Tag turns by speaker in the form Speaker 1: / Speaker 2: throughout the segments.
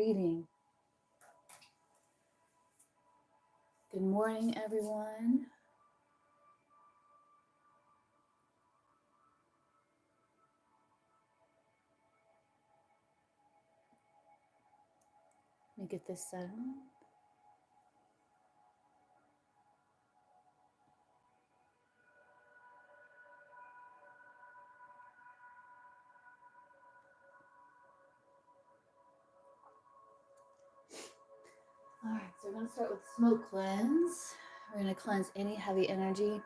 Speaker 1: reading. Good morning, everyone. Let me get this set on. All right, so we're going to start with smoke cleanse. We're going to cleanse any heavy energy.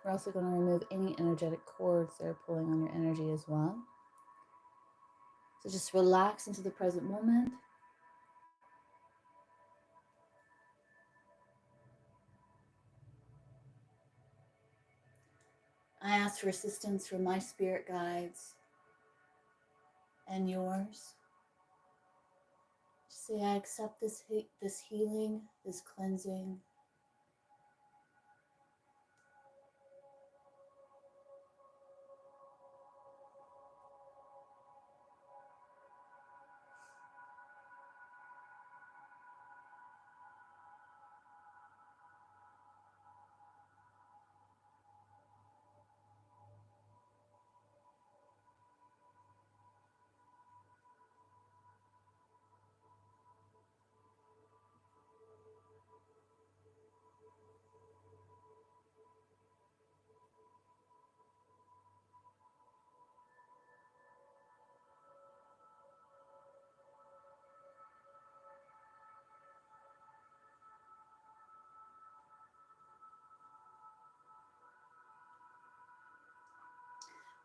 Speaker 1: We're also going to remove any energetic cords that are pulling on your energy as well. So just relax into the present moment. I ask for assistance from my spirit guides and yours. Just say, I accept this healing, this cleansing.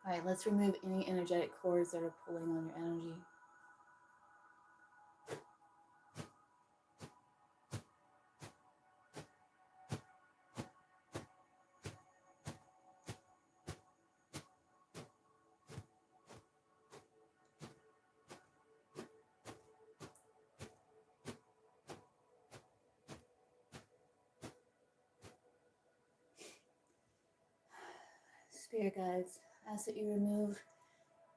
Speaker 1: All right, let's remove any energetic cords that are pulling on your energy. Spirit guides, ask that you remove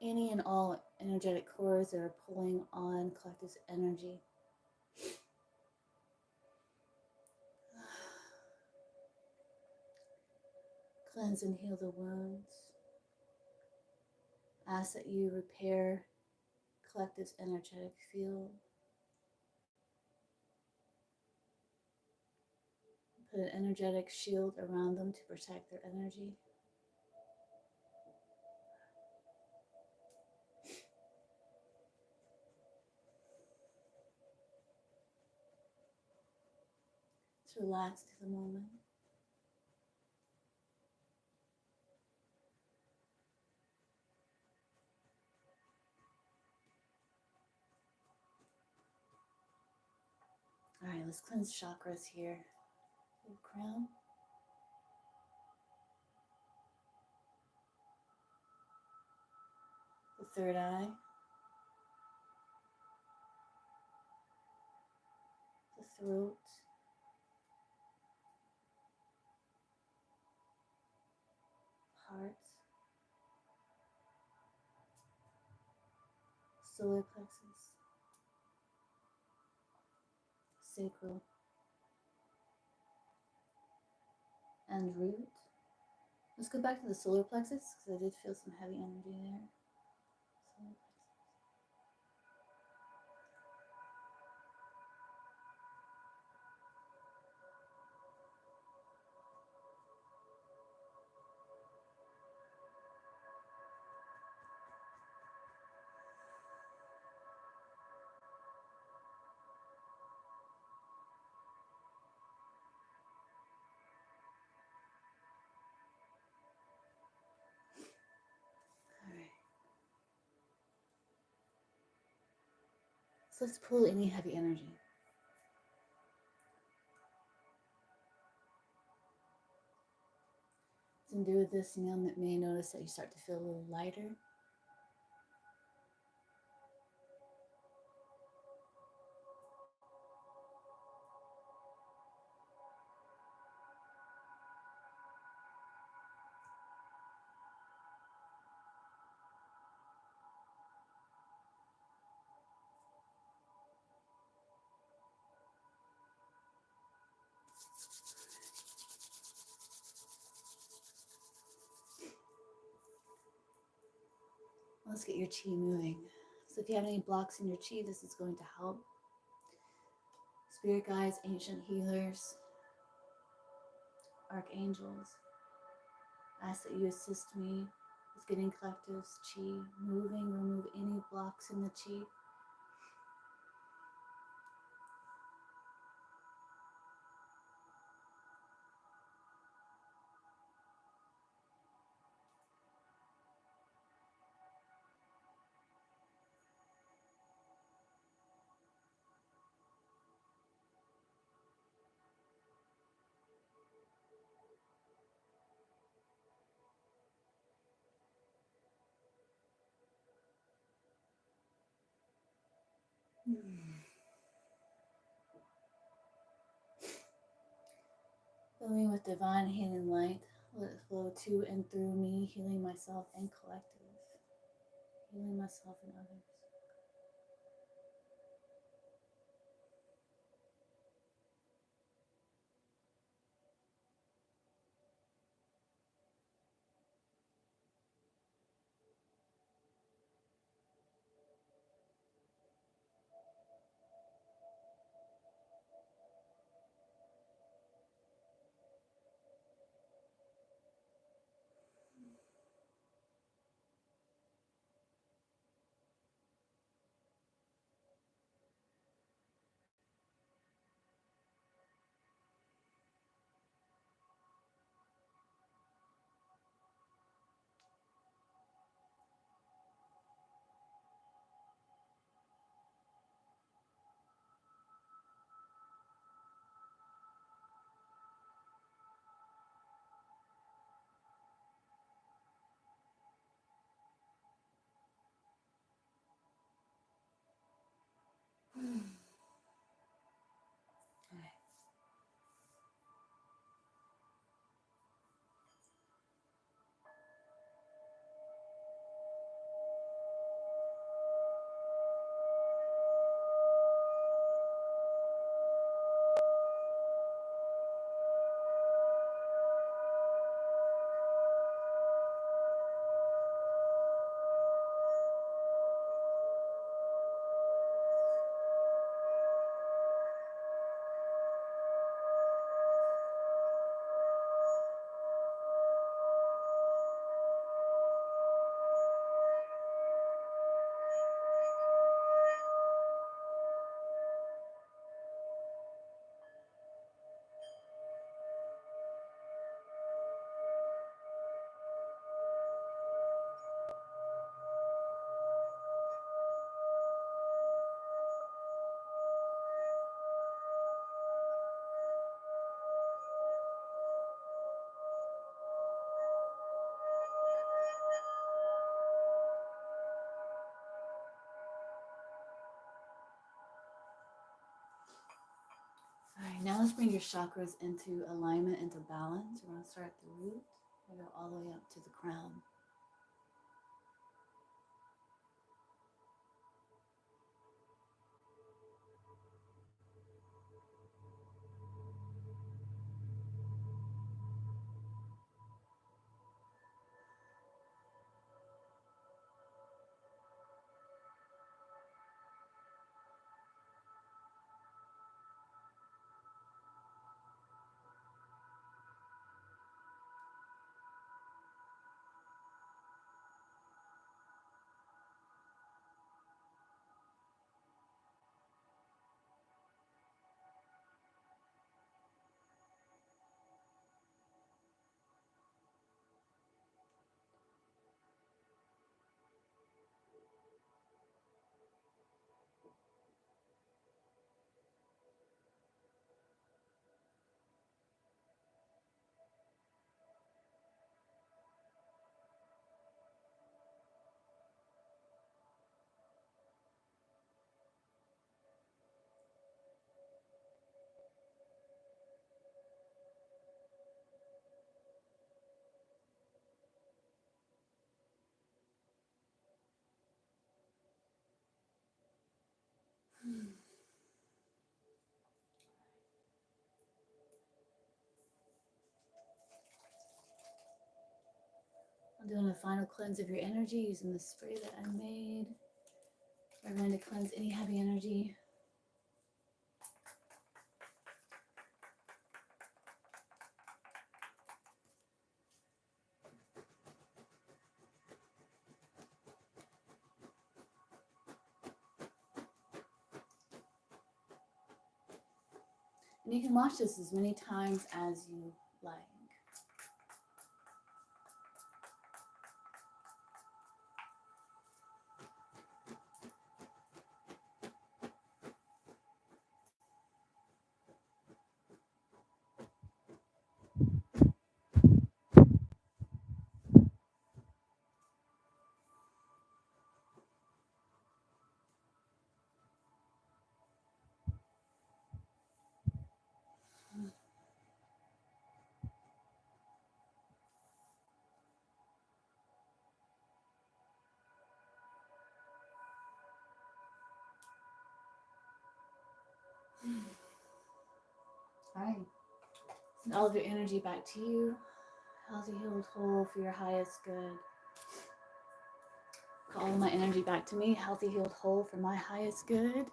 Speaker 1: any and all energetic cords that are pulling on collective energy. Cleanse and heal the wounds. Ask that you repair collective's energetic field. Put an energetic shield around them to protect their energy. Just relax to the moment. All right, let's cleanse chakras here. The crown. The third eye. The throat. Heart. Solar plexus. Sacral. And root. Let's go back to the solar plexus because I did feel some heavy energy there. Solar plexus. All right. So let's pull any heavy energy. And do with this, you may notice that you start to feel a little lighter. Let's get your chi moving. So if you have any blocks in your chi, this is going to help. Spirit guides, ancient healers, archangels, I ask that you assist me with getting collective's chi moving, remove any blocks in the chi. Fill me with divine healing light. Let it flow to and through me, healing myself and collective, healing myself and others. Okay. All right, now let's bring your chakras into alignment, into balance. We're going to start at the root. We'll go all the way up to the crown. Doing a final cleanse of your energy using the spray that I made. We're going to cleanse any heavy energy. And you can watch this as many times as you like. All right. Send all of your energy back to you. Healthy, healed, whole for your highest good. Call my energy back to me. Healthy, healed, whole for my highest good.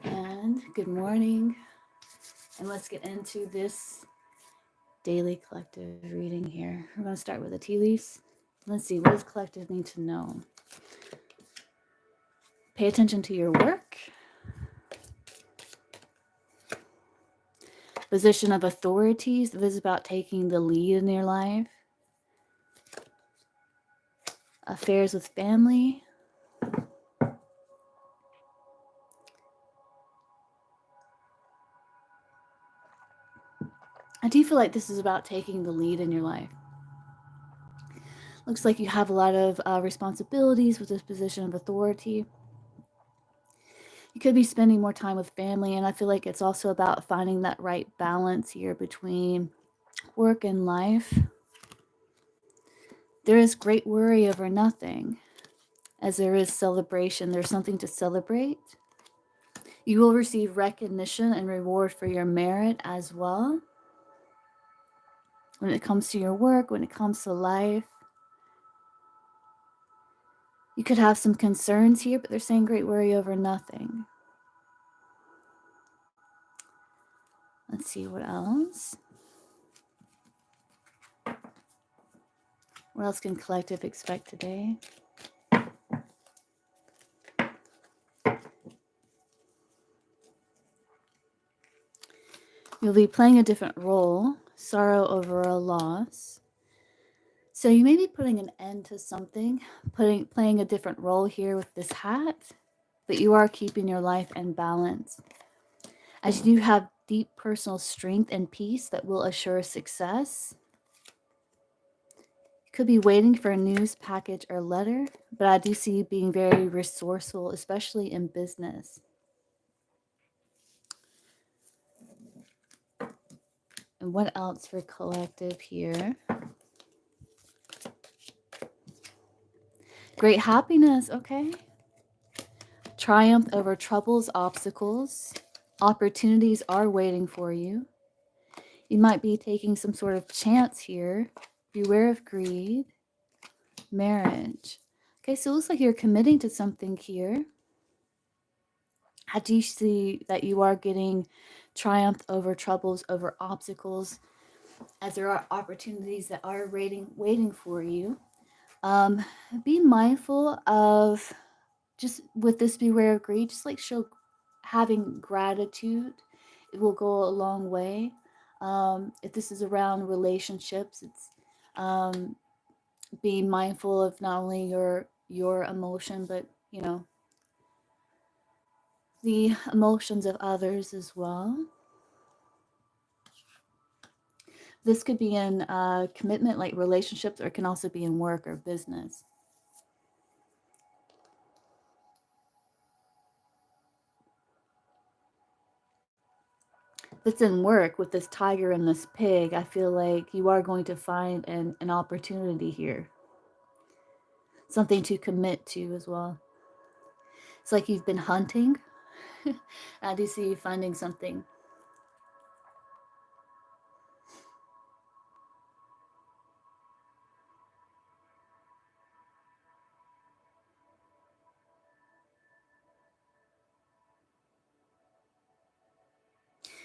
Speaker 1: And good morning. And let's get into this daily collective reading here. We're going to start with the tea leaves. Let's see, what does collective need to know? Pay attention to your work. Position of authorities. This is about taking the lead in your life. Affairs with family. I do feel like this is about taking the lead in your life. Looks like you have a lot of responsibilities with this position of authority. You could be spending more time with family, and I feel like it's also about finding that right balance here between work and life. There is great worry over nothing, as there is celebration. There's something to celebrate. You will receive recognition and reward for your merit as well. When it comes to your work, when it comes to life, you could have some concerns here, but they're saying great worry over nothing. Let's see what else. What else can collective expect today? You'll be playing a different role, sorrow over a loss. So you may be putting an end to something, playing a different role here with this hat, but you are keeping your life in balance. As you have deep personal strength and peace that will assure success. You could be waiting for a news package or letter, but I do see you being very resourceful, especially in business. And what else for collective here? Great happiness, okay. Triumph over troubles, obstacles. Opportunities are waiting for you. You might be taking some sort of chance here. Beware of greed. Marriage. Okay, so it looks like you're committing to something here. How do you see that you are getting triumph over troubles, over obstacles, as there are opportunities that are waiting for you? Be mindful of, just with this beware of greed, just like show having gratitude. It will go a long way. If this is around relationships, it's being mindful of not only your emotion, but the emotions of others as well. This could be in commitment, like relationships, or it can also be in work or business. If it's in work with this tiger and this pig, I feel like you are going to find an opportunity here. Something to commit to as well. It's like you've been hunting. I do see you finding something.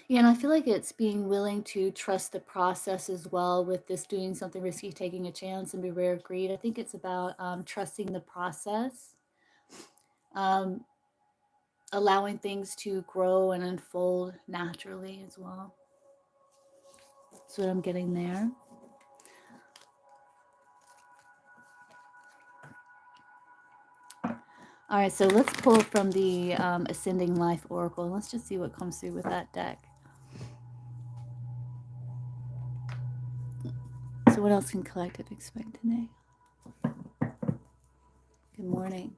Speaker 1: Yeah, and I feel like it's being willing to trust the process as well with this doing something risky, taking a chance, and beware of greed. I think it's about trusting the process, um, allowing things to grow and unfold naturally as well. That's what I'm getting there. All right, so let's pull from the Ascending Life Oracle. Let's just see what comes through with that deck. So what else can collective expect today? Good morning.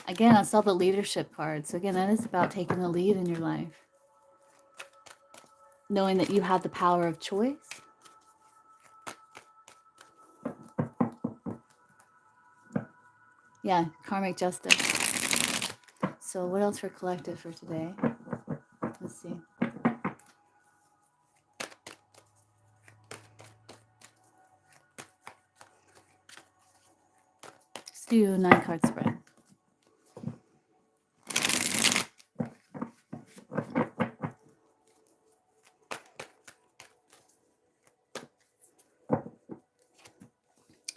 Speaker 1: Again, I saw the leadership card. So again, that is about taking the lead in your life. Knowing that you have the power of choice. Yeah, karmic justice. So what else for collective for today? Let's see. Let's do a 9-card spread.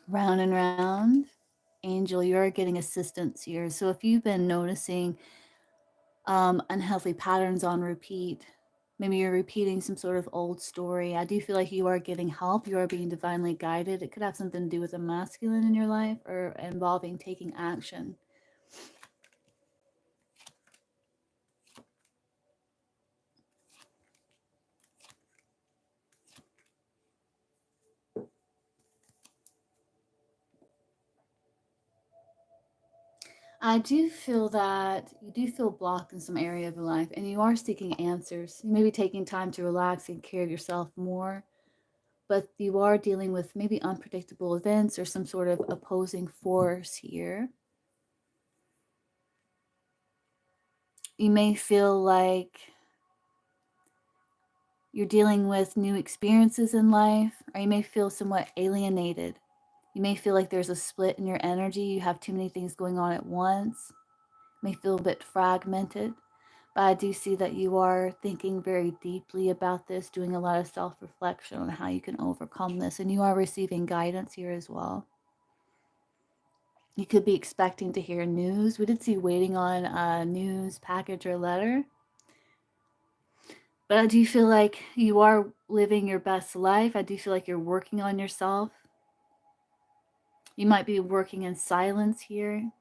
Speaker 1: Round and round. Angel, you're getting assistance here. So if you've been noticing unhealthy patterns on repeat, maybe you're repeating some sort of old story, I do feel like you are getting help. You are being divinely guided. It could have something to do with a masculine in your life or involving taking action. I do feel that you do feel blocked in some area of your life and you are seeking answers. You may be taking time to relax and care of yourself more, but you are dealing with maybe unpredictable events or some sort of opposing force here. You may feel like you're dealing with new experiences in life, or you may feel somewhat alienated. You may feel like there's a split in your energy. You have too many things going on at once. You may feel a bit fragmented. But I do see that you are thinking very deeply about this, doing a lot of self-reflection on how you can overcome this. And you are receiving guidance here as well. You could be expecting to hear news. We did see waiting on a news package or letter. But I do feel like you are living your best life. I do feel like you're working on yourself. You might be working in silence here.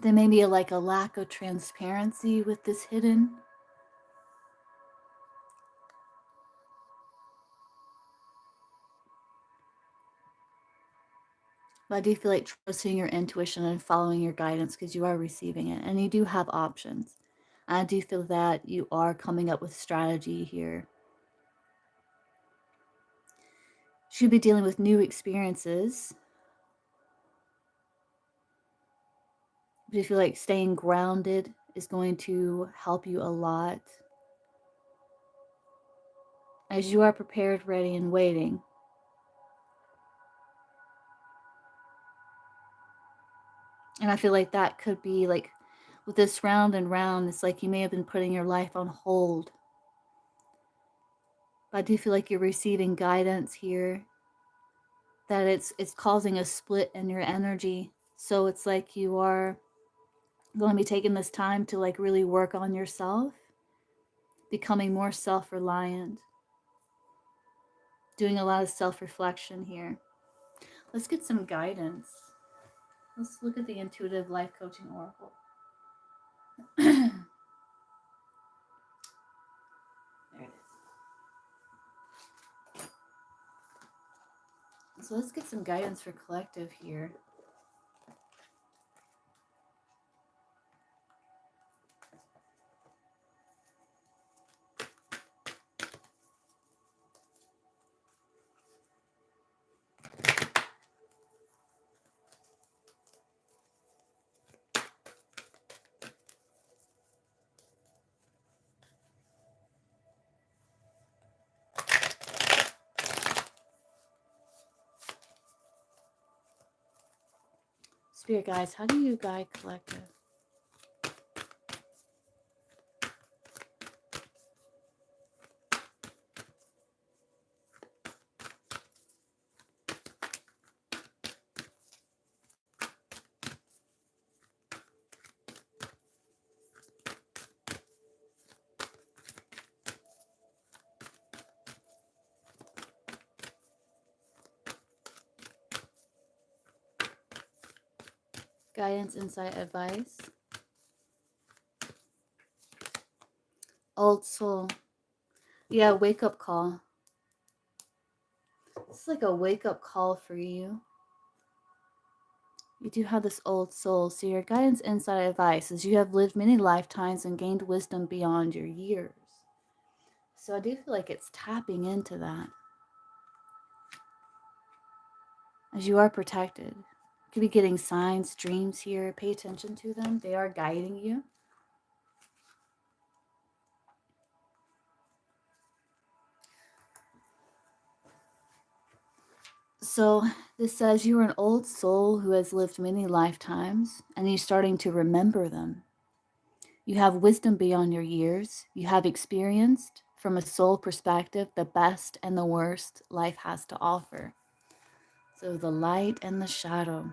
Speaker 1: There may be like a lack of transparency with this hidden. But I do feel like trusting your intuition and following your guidance because you are receiving it and you do have options. I do feel that you are coming up with strategy here. Should be dealing with new experiences. But I feel like staying grounded is going to help you a lot. As you are prepared, ready, and waiting. And I feel like that could be like with this round and round, it's like you may have been putting your life on hold. But I do feel like you're receiving guidance here that it's causing a split in your energy. So it's like you are going to be taking this time to like really work on yourself, becoming more self-reliant, doing a lot of self-reflection here. Let's get some guidance. Let's look at the Intuitive Life Coaching Oracle. There it is. So let's get some guidance for collective here. Spirit guides, how do you guide collective? Guidance, insight, advice. Old soul. Yeah, wake up call. It's like a wake up call for you. You do have this old soul. So your guidance, insight, advice is you have lived many lifetimes and gained wisdom beyond your years. So I do feel like it's tapping into that. As you are protected. You could be getting signs, dreams here. Pay attention to them. They are guiding you. So this says you are an old soul who has lived many lifetimes and you're starting to remember them. You have wisdom beyond your years. You have experienced, from a soul perspective, the best and the worst life has to offer. So the light and the shadow.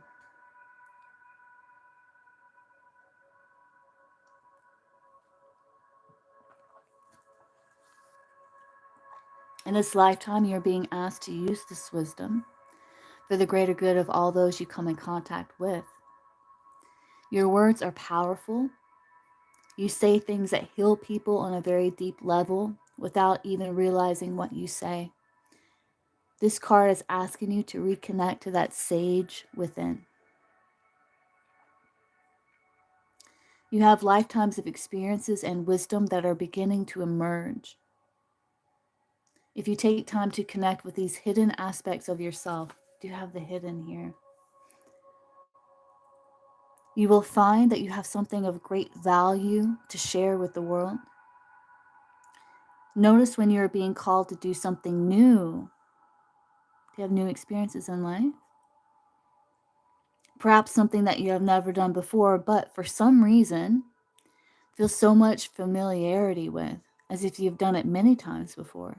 Speaker 1: In this lifetime, you're being asked to use this wisdom for the greater good of all those you come in contact with. Your words are powerful. You say things that heal people on a very deep level without even realizing what you say. This card is asking you to reconnect to that sage within. You have lifetimes of experiences and wisdom that are beginning to emerge. If you take time to connect with these hidden aspects of yourself, do you have the hidden here? You will find that you have something of great value to share with the world. Notice when you're being called to do something new. Do you have new experiences in life? Perhaps something that you have never done before, but for some reason, feel so much familiarity with, as if you've done it many times before.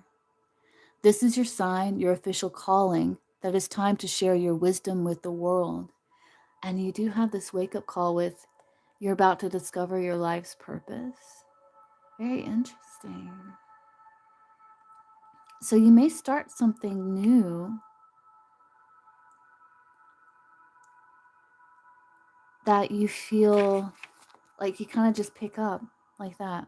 Speaker 1: This is your sign, your official calling, that it's time to share your wisdom with the world. And you do have this wake-up call with, you're about to discover your life's purpose. Very interesting. So you may start something new that you feel like you kind of just pick up like that.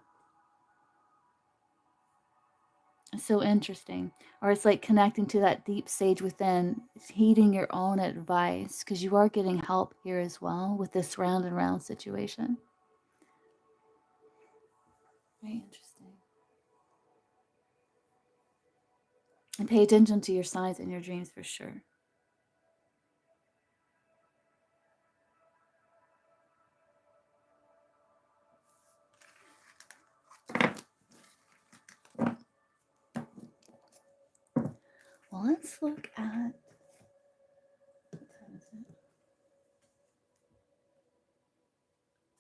Speaker 1: It's so interesting. Or it's like connecting to that deep sage within, heeding your own advice, because you are getting help here as well with this round and round situation. Very interesting. And pay attention to your signs and your dreams for sure. Well, let's look at, what time is it?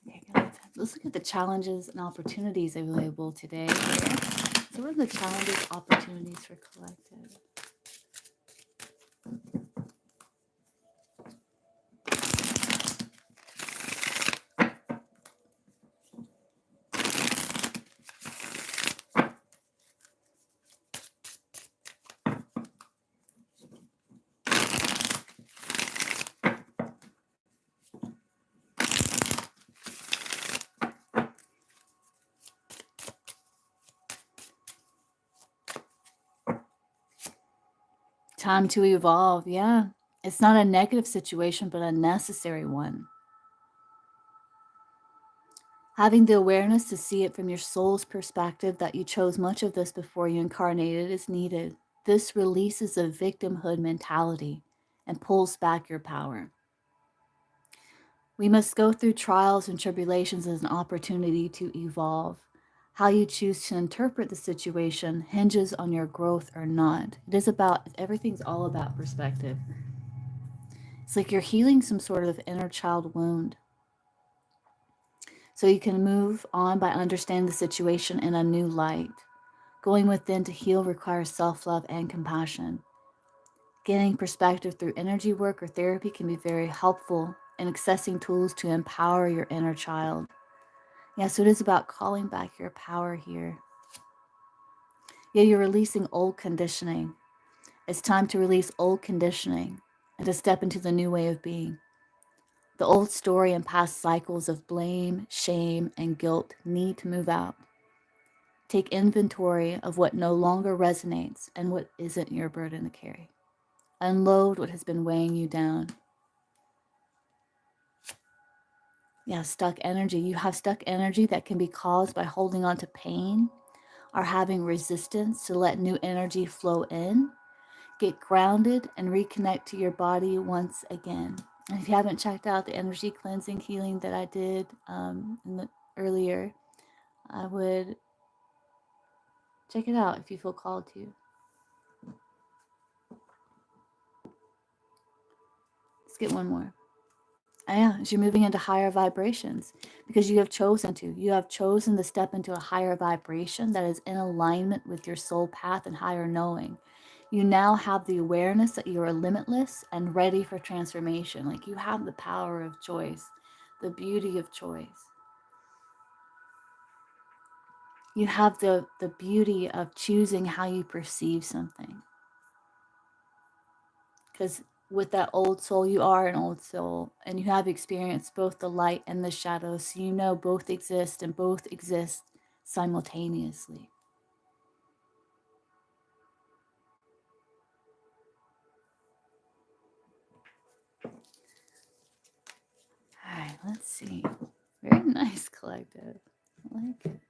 Speaker 1: Okay, good. Let's look at the challenges and opportunities available today. So what are the challenges, opportunities for collective? Time to evolve, yeah. It's not a negative situation, but a necessary one. Having the awareness to see it from your soul's perspective that you chose much of this before you incarnated is needed. This releases a victimhood mentality and pulls back your power. We must go through trials and tribulations as an opportunity to evolve. How you choose to interpret the situation hinges on your growth or not. It is about, everything's all about perspective. It's like you're healing some sort of inner child wound. So you can move on by understanding the situation in a new light. Going within to heal requires self-love and compassion. Gaining perspective through energy work or therapy can be very helpful in accessing tools to empower your inner child. Yeah, so it is about calling back your power here. Yeah, you're releasing old conditioning. It's time to release old conditioning and to step into the new way of being. The old story and past cycles of blame, shame, and guilt need to move out. Take inventory of what no longer resonates and what isn't your burden to carry. Unload what has been weighing you down. Yeah, stuck energy. You have stuck energy that can be caused by holding on to pain or having resistance to let new energy flow in. Get grounded and reconnect to your body once again. And if you haven't checked out the energy cleansing healing that I did earlier, I would check it out if you feel called to. Let's get one more. Yeah, as you're moving into higher vibrations, because you have chosen to. You have chosen to step into a higher vibration that is in alignment with your soul path and higher knowing. You now have the awareness that you are limitless and ready for transformation. Like you have the power of choice, the beauty of choice. You have the beauty of choosing how you perceive something. Because with that old soul, you are an old soul, and you have experienced both the light and the shadows. So you know both exist and both exist simultaneously. All right, let's see. Very nice collective. I like it.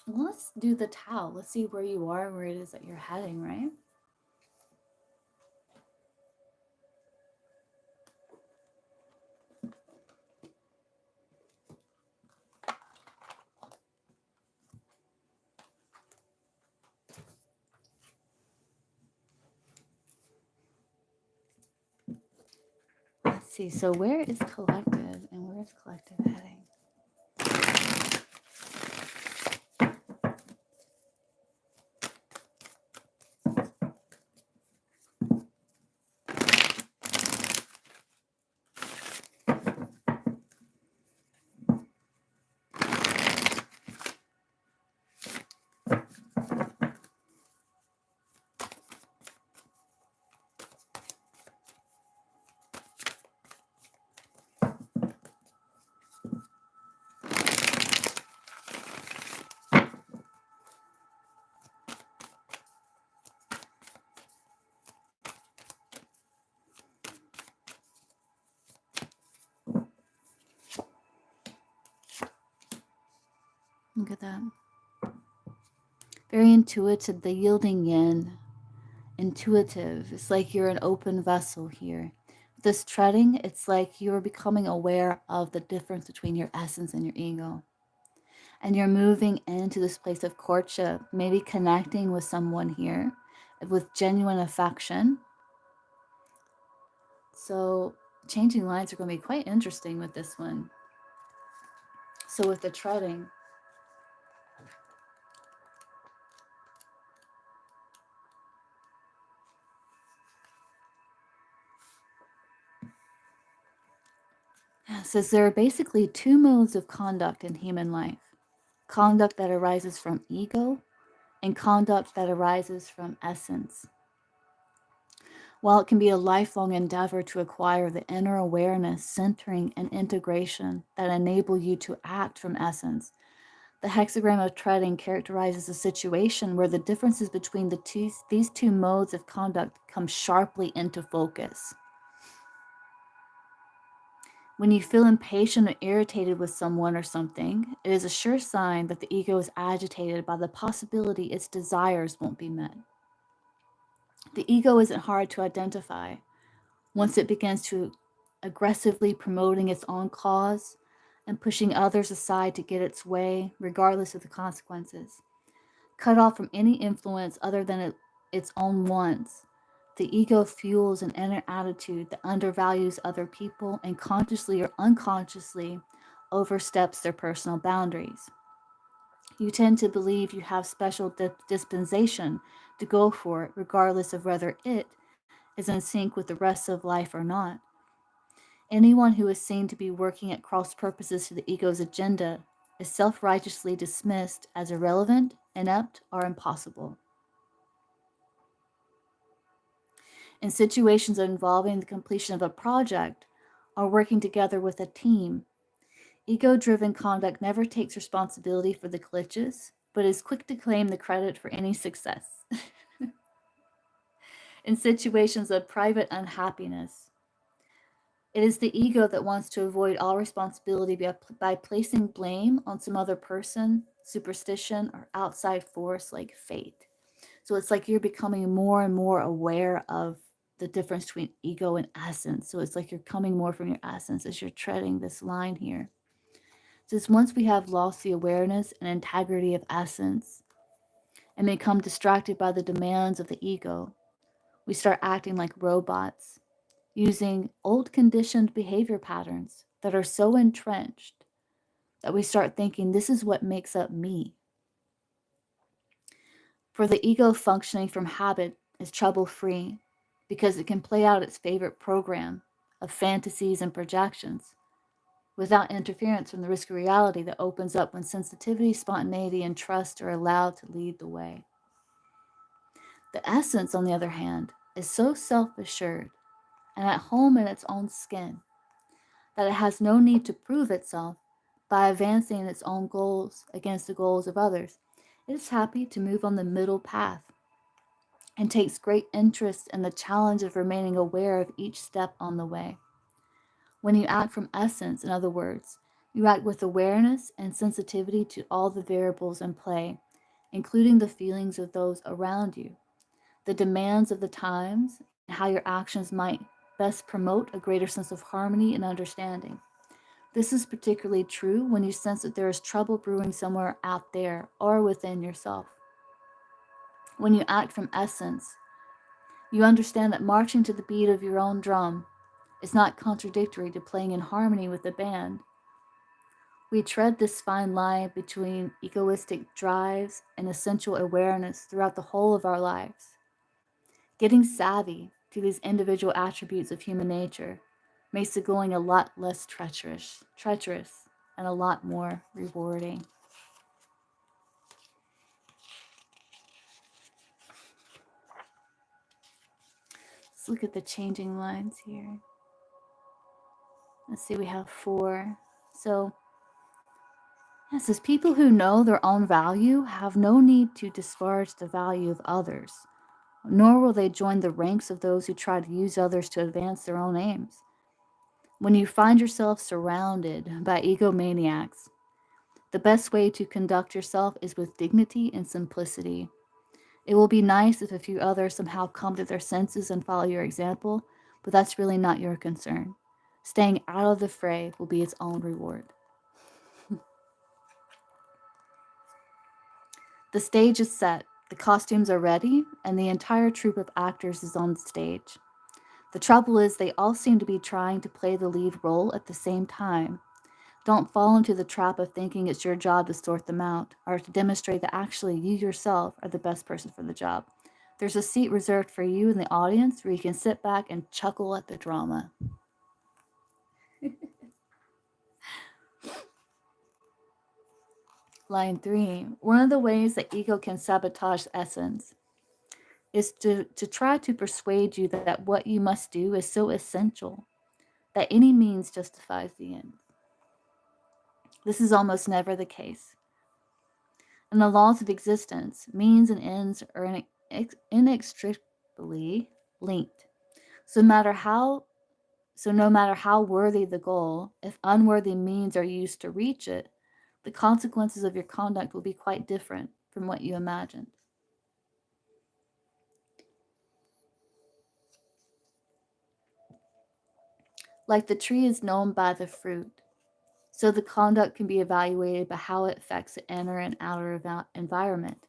Speaker 1: Let's do the Tao. Let's see where you are, where it is that you're heading, right? Let's see. So where is collective and where is collective heading? Look at that. Very intuitive, the yielding yin. Intuitive. It's like you're an open vessel here. This treading, it's like you're becoming aware of the difference between your essence and your ego. And you're moving into this place of courtship, maybe connecting with someone here with genuine affection. So changing lines are going to be quite interesting with this one. So with the treading, it says there are basically two modes of conduct in human life. Conduct that arises from ego and conduct that arises from essence. While it can be a lifelong endeavor to acquire the inner awareness, centering, and integration that enable you to act from essence, the hexagram of treading characterizes a situation where the differences between these two modes of conduct come sharply into focus. When you feel impatient or irritated with someone or something, it is a sure sign that the ego is agitated by the possibility its desires won't be met. The ego isn't hard to identify. Once it begins to aggressively promoting its own cause and pushing others aside to get its way, regardless of the consequences. Cut off from any influence other than its own wants. The ego fuels an inner attitude that undervalues other people and consciously or unconsciously oversteps their personal boundaries. You tend to believe you have special dispensation to go for it, regardless of whether it is in sync with the rest of life or not. Anyone who is seen to be working at cross purposes to the ego's agenda is self righteously dismissed as irrelevant, inept, or impossible. In situations involving the completion of a project or working together with a team, ego driven conduct never takes responsibility for the glitches, but is quick to claim the credit for any success. In situations of private unhappiness, it is the ego that wants to avoid all responsibility by placing blame on some other person, superstition, or outside force like fate. So it's like you're becoming more and more aware of the difference between ego and essence. So it's like you're coming more from your essence as you're treading this line here. Since once we have lost the awareness and integrity of essence and become distracted by the demands of the ego, we start acting like robots, using old conditioned behavior patterns that are so entrenched that we start thinking this is what makes up me. For the ego, functioning from habit is trouble free because it can play out its favorite program of fantasies and projections without interference from the risky reality that opens up when sensitivity, spontaneity, and trust are allowed to lead the way. The essence, on the other hand, is so self assured and at home in its own skin that it has no need to prove itself by advancing its own goals against the goals of others. It is happy to move on the middle path and takes great interest in the challenge of remaining aware of each step on the way. When you act from essence, in other words, you act with awareness and sensitivity to all the variables in play, including the feelings of those around you, the demands of the times, and how your actions might best promote a greater sense of harmony and understanding. This is particularly true when you sense that there is trouble brewing somewhere out there or within yourself. When you act from essence, you understand that marching to the beat of your own drum is not contradictory to playing in harmony with the band. We tread this fine line between egoistic drives and essential awareness throughout the whole of our lives. Getting savvy to these individual attributes of human nature makes the going a lot less treacherous, and a lot more rewarding. Let's look at the changing lines here. Let's see, we have 4. So, it says people who know their own value have no need to disparage the value of others, nor will they join the ranks of those who try to use others to advance their own aims. When you find yourself surrounded by egomaniacs, the best way to conduct yourself is with dignity and simplicity. It will be nice if a few others somehow come to their senses and follow your example, but that's really not your concern. Staying out of the fray will be its own reward. The stage is set, the costumes are ready, and the entire troupe of actors is on the stage. The trouble is, they all seem to be trying to play the lead role at the same time. Don't fall into the trap of thinking it's your job to sort them out or to demonstrate that actually you yourself are the best person for the job. There's a seat reserved for you in the audience where you can sit back and chuckle at the drama. Line 3. One of the ways that ego can sabotage essence is to try to persuade you that what you must do is so essential that any means justifies the end. This is almost never the case. In the laws of existence, means and ends are inextricably linked. So no matter how worthy the goal, if unworthy means are used to reach it, the consequences of your conduct will be quite different from what you imagined. Like the tree is known by the fruit, so the conduct can be evaluated by how it affects the inner and outer environment.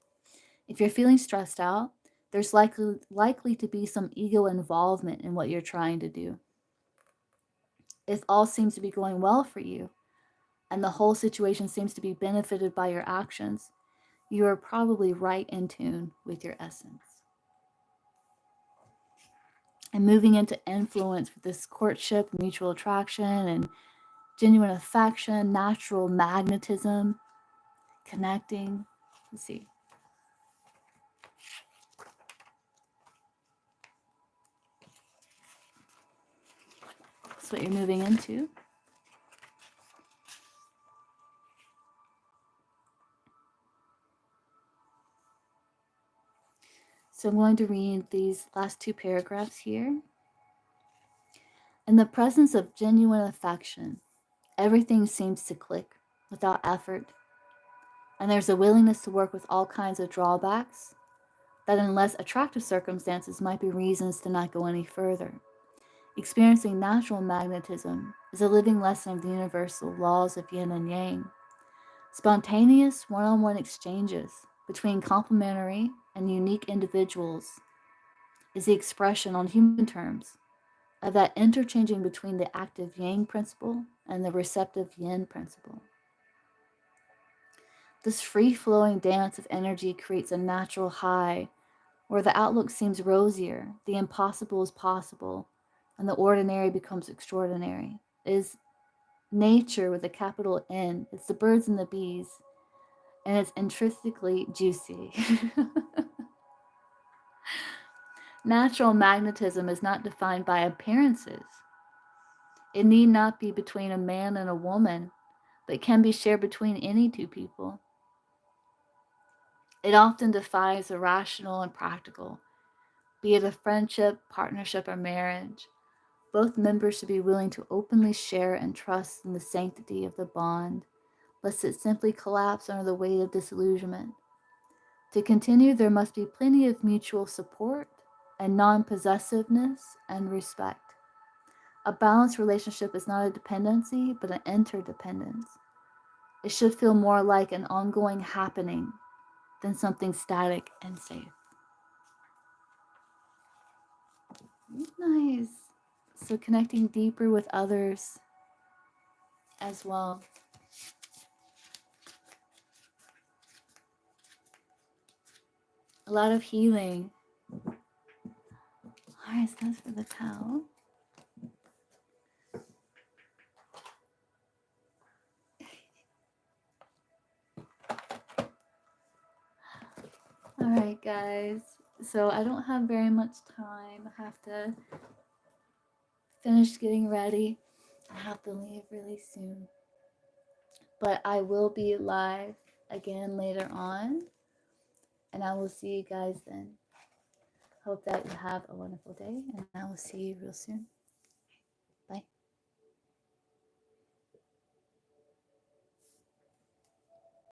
Speaker 1: If you're feeling stressed out, There's likely to be some ego involvement in what you're trying to do. If all seems to be going well for you, and the whole situation seems to be benefited by your actions, you are probably right in tune with your essence. And moving into influence with this courtship, mutual attraction, and genuine affection, natural magnetism, connecting. Let's see. That's what you're moving into. So I'm going to read these last two paragraphs here. In the presence of genuine affection, everything seems to click without effort, and there's a willingness to work with all kinds of drawbacks that in less attractive circumstances might be reasons to not go any further. Experiencing natural magnetism is a living lesson of the universal laws of yin and yang. Spontaneous one-on-one exchanges between complementary and unique individuals is the expression on human terms of that interchanging between the active yang principle and the receptive yin principle. This free-flowing dance of energy creates a natural high where the outlook seems rosier, the impossible is possible, and the ordinary becomes extraordinary. It is nature with a capital N. It's the birds and the bees, and it's intrinsically juicy. Natural magnetism is not defined by appearances. It need not be between a man and a woman, but can be shared between any two people. It often defies the rational and practical, be it a friendship, partnership, or marriage. Both members should be willing to openly share and trust in the sanctity of the bond, lest it simply collapse under the weight of disillusionment. To continue, there must be plenty of mutual support and non-possessiveness and respect. A balanced relationship is not a dependency, but an interdependence. It should feel more like an ongoing happening than something static and safe. Nice. So connecting deeper with others as well. A lot of healing. All right, so that's for the cow. All right, guys. So I don't have very much time. I have to finish getting ready. I have to leave really soon. But I will be live again later on. And I will see you guys then. Hope that you have a wonderful day. And I will see you real soon.